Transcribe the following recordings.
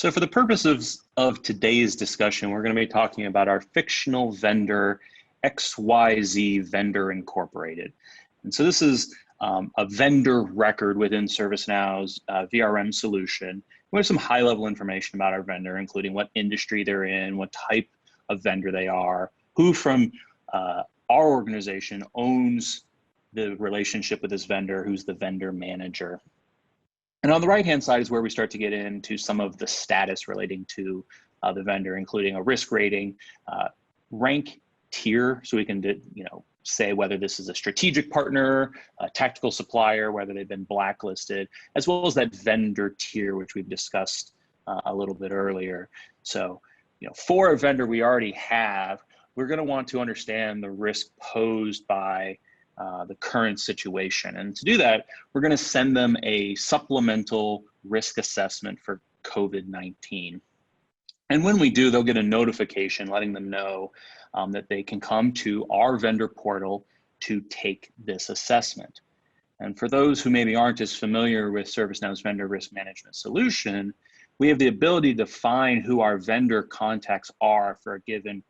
So for the purposes of today's discussion, we're going to be talking about our fictional vendor, XYZ Vendor Incorporated. And so this is a vendor record within ServiceNow's VRM solution. We have some high-level information about our vendor, including what industry they're in, what type of vendor they are, who from our organization owns the relationship with this vendor, who's the vendor manager. And on the right-hand side is where we start to get into some of the status relating to the vendor, including a risk rating, rank tier, so we can say whether this is a strategic partner, a tactical supplier, whether they've been blacklisted, as well as that vendor tier, which we've discussed a little bit earlier. So, for a vendor we already have, we're going to want to understand the risk posed by the current situation. And to do that, we're going to send them a supplemental risk assessment for COVID-19. And when we do, they'll get a notification letting them know that they can come to our vendor portal to take this assessment. And for those who maybe aren't as familiar with ServiceNow's vendor risk management solution, we have the ability to find who our vendor contacts are for a given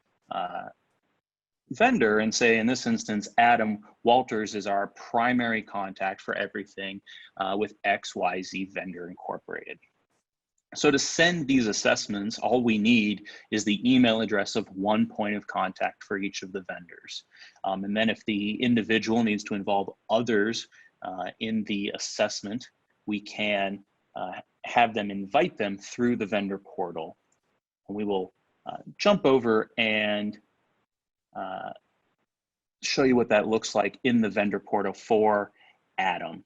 vendor and say, in this instance, Adam Walters is our primary contact for everything with XYZ Vendor Incorporated. So to send these assessments, all we need is the email address of one point of contact for each of the vendors. And then if the individual needs to involve others in the assessment, we can have them invite them through the vendor portal. And we will jump over and show you what that looks like in the vendor portal for Adam.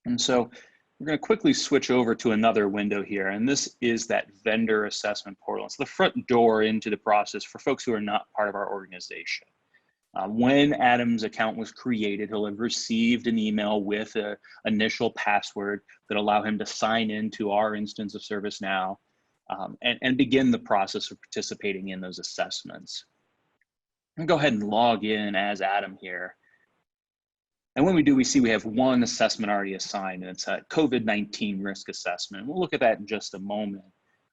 And so we're going to quickly switch over to another window here, and this is that vendor assessment portal. It's the front door into the process for folks who are not part of our organization. When Adam's account was created, he'll have received an email with an initial password that allow him to sign into our instance of ServiceNow and begin the process of participating in those assessments. I'm gonna go ahead and log in as Adam here. And when we do, we see we have one assessment already assigned, and it's a COVID-19 risk assessment. We'll look at that in just a moment.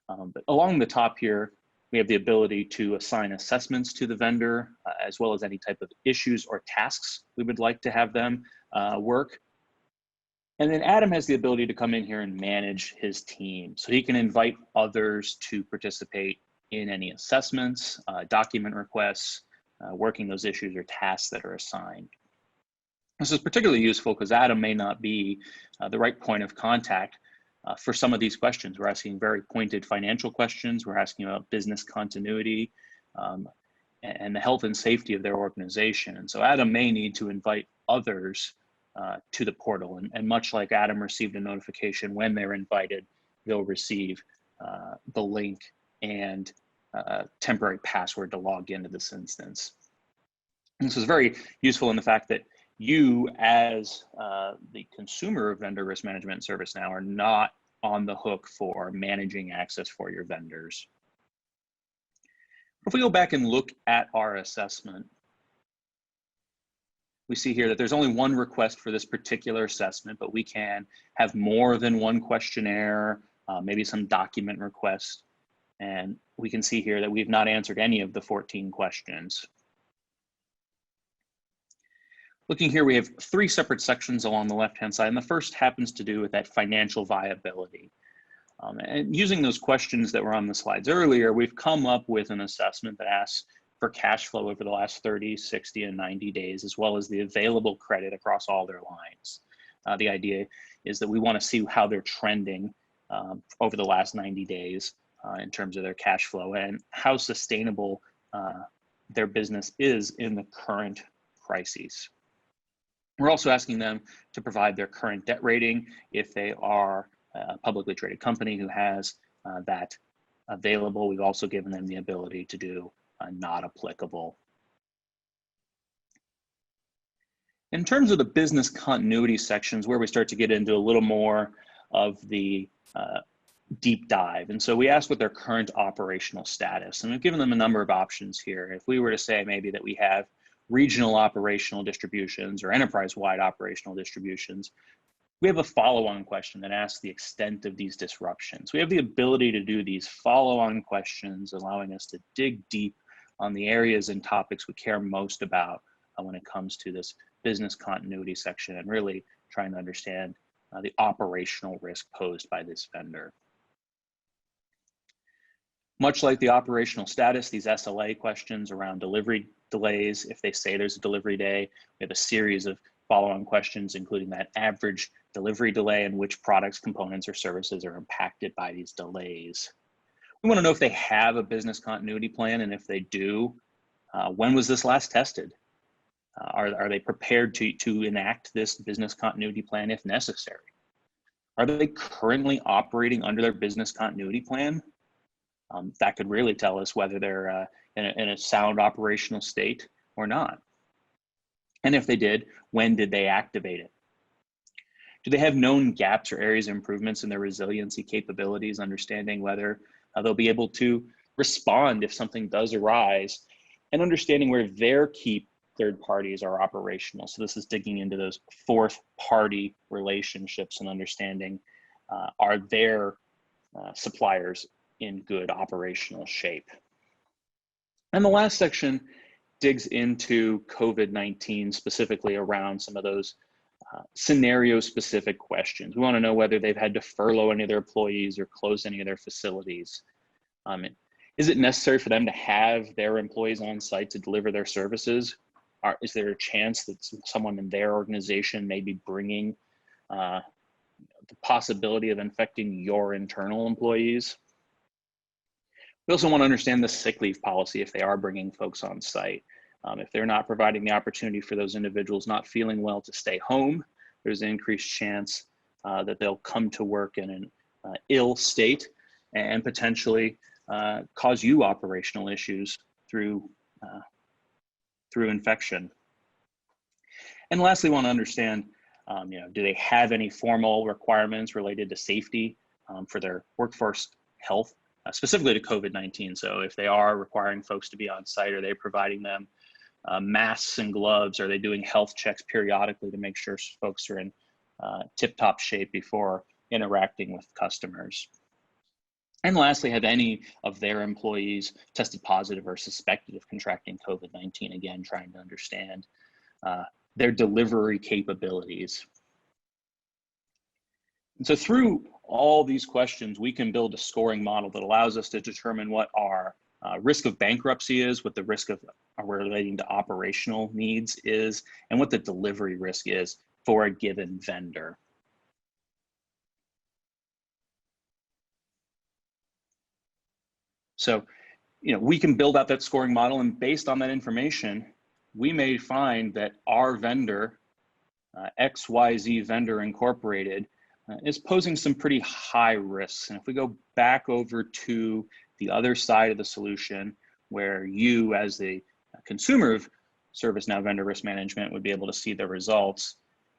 But along the top here, we have the ability to assign assessments to the vendor, as well as any type of issues or tasks we would like to have them work. And then Adam has the ability to come in here and manage his team. So he can invite others to participate in any assessments, document requests, working those issues or tasks that are assigned. This is particularly useful because Adam may not be the right point of contact for some of these questions. We're asking very pointed financial questions. We're asking about business continuity and the health and safety of their organization. And so Adam may need to invite others to the portal. And much like Adam received a notification when they're invited, they'll receive the link and temporary password to log into this instance. And this is very useful in the fact that you, as the consumer of vendor risk management service now, are not on the hook for managing access for your vendors. If we go back and look at our assessment, we see here that there's only one request for this particular assessment, but we can have more than one questionnaire, maybe some document requests. And we can see here that we've not answered any of the 14 questions. Looking here, we have three separate sections along the left-hand side, and the first happens to do with that financial viability. And using those questions that were on the slides earlier, we've come up with an assessment that asks for cash flow over the last 30, 60, and 90 days, as well as the available credit across all their lines. The idea is that we want to see how they're trending over the last 90 days in terms of their cash flow and how sustainable their business is in the current crises. We're also asking them to provide their current debt rating if they are a publicly traded company who has that available. We've also given them the ability to do not applicable. In terms of the business continuity sections, where we start to get into a little more of the deep dive. And so we asked what their current operational status, and we've given them a number of options here. If we were to say maybe that we have regional operational distributions or enterprise-wide operational distributions, We have a follow-on question that asks the extent of these disruptions. We have the ability to do these follow-on questions, allowing us to dig deep on the areas and topics we care most about when it comes to this business continuity section, and really trying to understand the operational risk posed by this vendor. Much like the operational status, these SLA questions around delivery delays, if they say there's a delivery day, we have a series of follow-on questions, including that average delivery delay and which products, components, or services are impacted by these delays. We want to know if they have a business continuity plan, and if they do, when was this last tested? Are they prepared to enact this business continuity plan if necessary? Are they currently operating under their business continuity plan? That could really tell us whether they're in a sound operational state or not. And if they did, when did they activate it? Do they have known gaps or areas of improvements in their resiliency capabilities, understanding whether they'll be able to respond if something does arise, and understanding where their key third parties are operational. So this is digging into those fourth party relationships and understanding, are their suppliers in good operational shape? And the last section digs into COVID-19, specifically around some of those scenario-specific questions. We want to know whether they've had to furlough any of their employees or close any of their facilities. Is it necessary for them to have their employees on site to deliver their services? Is there a chance that someone in their organization may be bringing the possibility of infecting your internal employees? We also want to understand the sick leave policy if they are bringing folks on site. If they're not providing the opportunity for those individuals not feeling well to stay home, there's an increased chance that they'll come to work in an ill state and potentially cause you operational issues through infection. And lastly, want to understand, do they have any formal requirements related to safety for their workforce health, specifically to COVID-19? So if they are requiring folks to be on site, are they providing them masks and gloves? Are they doing health checks periodically to make sure folks are in tip-top shape before interacting with customers? And lastly, have any of their employees tested positive or suspected of contracting COVID-19? Again, trying to understand their delivery capabilities. And so through all these questions, we can build a scoring model that allows us to determine what our risk of bankruptcy is, what the risk of relating to operational needs is, and what the delivery risk is for a given vendor. So, we can build out that scoring model, and based on that information, we may find that our vendor, XYZ Vendor Incorporated, is posing some pretty high risks. And if we go back over to the other side of the solution, where you as the consumer of ServiceNow Vendor Risk Management would be able to see the results,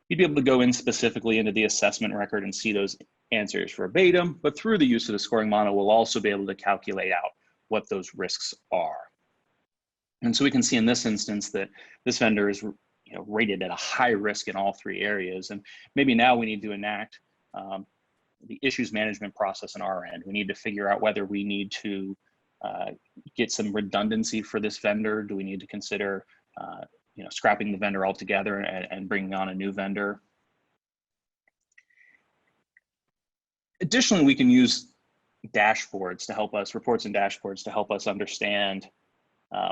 you'd be able to go in specifically into the assessment record and see those answers verbatim, but through the use of the scoring model, we'll also be able to calculate out what those risks are. And so we can see in this instance that this vendor is rated at a high risk in all three areas. And maybe now we need to enact the issues management process on our end. We need to figure out whether we need to get some redundancy for this vendor. Do we need to consider scrapping the vendor altogether and bringing on a new vendor? Additionally, we can use dashboards to help us, reports and dashboards to help us understand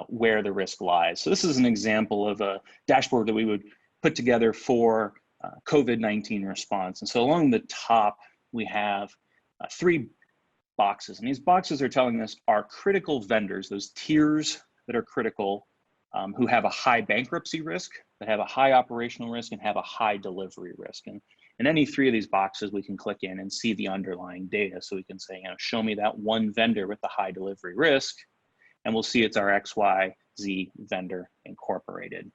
where the risk lies. So this is an example of a dashboard that we would put together for COVID-19 response. And so along the top, we have 3 boxes. And these boxes are telling us our critical vendors, those tiers that are critical, who have a high bankruptcy risk, that have a high operational risk, and have a high delivery risk. And in any 3 of these boxes, we can click in and see the underlying data. So we can say, show me that one vendor with the high delivery risk, and we'll see it's our XYZ Vendor Incorporated.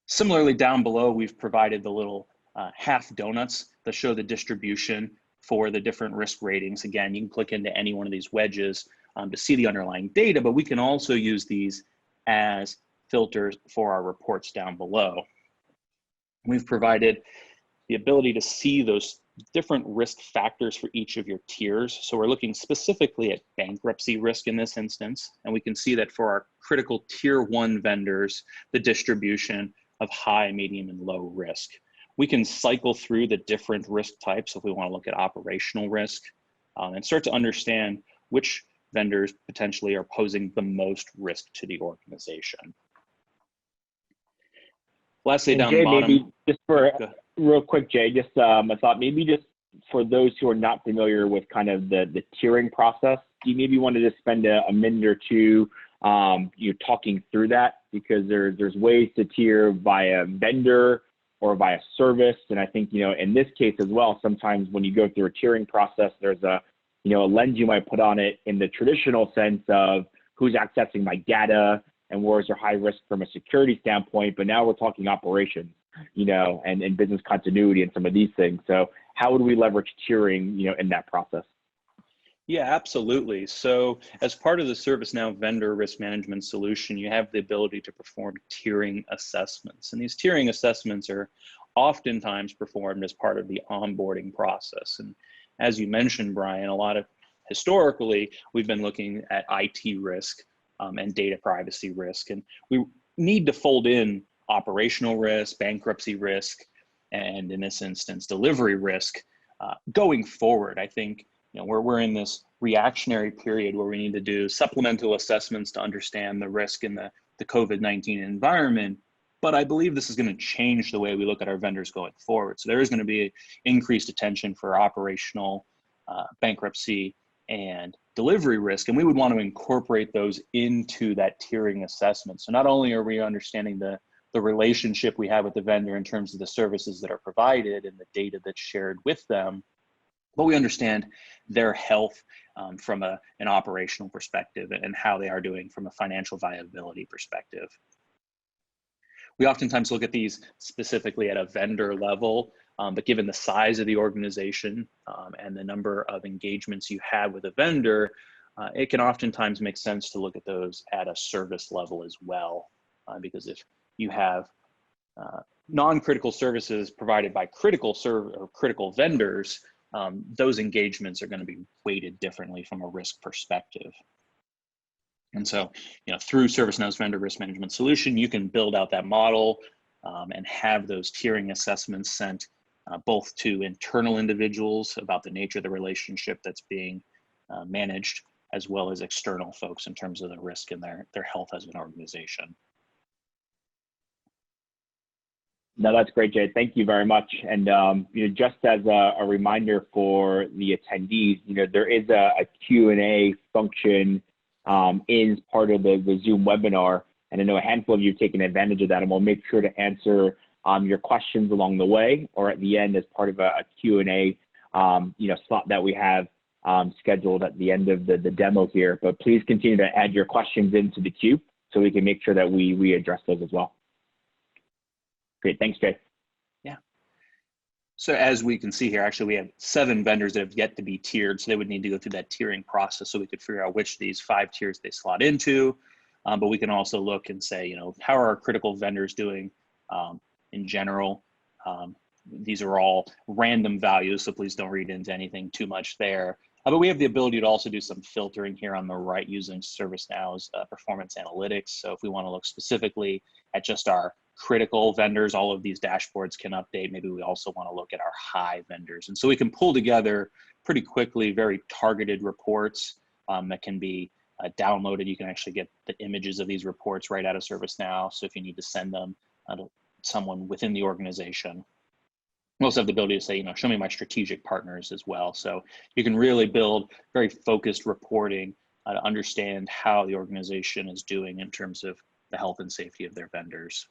Similarly, down below, we've provided the little half donuts that show the distribution for the different risk ratings. Again, you can click into any one of these wedges to see the underlying data, but we can also use these as filters for our reports down below. We've provided the ability to see those different risk factors for each of your tiers. So we're looking specifically at bankruptcy risk in this instance. And we can see that for our critical tier 1 vendors, the distribution of high, medium, and low risk. We can cycle through the different risk types if we want to look at operational risk and start to understand which vendors potentially are posing the most risk to the organization. Lastly, down Jay, the bottom. maybe just for real quick, Jay, just I thought maybe just for those who are not familiar with kind of the tiering process, do you maybe wanted to spend a minute or two you talking through that, because there's ways to tier via vendor or via service, and I think in this case as well, sometimes when you go through a tiering process, there's a lens you might put on it in the traditional sense of who's accessing my data and where is there high risk from a security standpoint, but now we're talking operations, and business continuity and some of these things. So how would we leverage tiering, in that process? Yeah, absolutely. So as part of the ServiceNow vendor risk management solution, you have the ability to perform tiering assessments. And these tiering assessments are oftentimes performed as part of the onboarding process. And as you mentioned, Brian, historically, we've been looking at IT risk and data privacy risk. And we need to fold in operational risk, bankruptcy risk, and in this instance, delivery risk going forward. I think we're in this reactionary period where we need to do supplemental assessments to understand the risk in the COVID-19 environment. But I believe this is going to change the way we look at our vendors going forward. So there is going to be increased attention for operational bankruptcy and delivery risk, and we would want to incorporate those into that tiering assessment. So not only are we understanding the relationship we have with the vendor in terms of the services that are provided and the data that's shared with them, but we understand their health from an operational perspective and how they are doing from a financial viability perspective. We oftentimes look at these specifically at a vendor level, but given the size of the organization and the number of engagements you have with a vendor, it can oftentimes make sense to look at those at a service level as well. Because if you have non-critical services provided by critical vendors, those engagements are going to be weighted differently from a risk perspective. And so, through ServiceNow's vendor risk management solution, you can build out that model and have those tiering assessments sent both to internal individuals about the nature of the relationship that's being managed, as well as external folks in terms of the risk and their health as an organization. No, that's great, Jay. Thank you very much. And just as a reminder for the attendees, there is a Q&A function is part of the Zoom webinar, and I know a handful of you have taken advantage of that, and we'll make sure to answer your questions along the way or at the end as part of a Q&A slot that we have scheduled at the end of the demo here. But please continue to add your questions into the queue so we can make sure that we address those as well. Great, thanks, Jay. Yeah. So as we can see here, actually we have 7 vendors that have yet to be tiered. So they would need to go through that tiering process so we could figure out which of these 5 tiers they slot into. But we can also look and say, how are our critical vendors doing in general? These are all random values, so please don't read into anything too much there. But we have the ability to also do some filtering here on the right using ServiceNow's performance analytics. So if we want to look specifically at just our critical vendors, all of these dashboards can update. Maybe we also want to look at our high vendors. And so we can pull together pretty quickly very targeted reports that can be downloaded. You can actually get the images of these reports right out of ServiceNow. So if you need to send them to someone within the organization, we also have the ability to say, show me my strategic partners as well. So you can really build very focused reporting to understand how the organization is doing in terms of the health and safety of their vendors.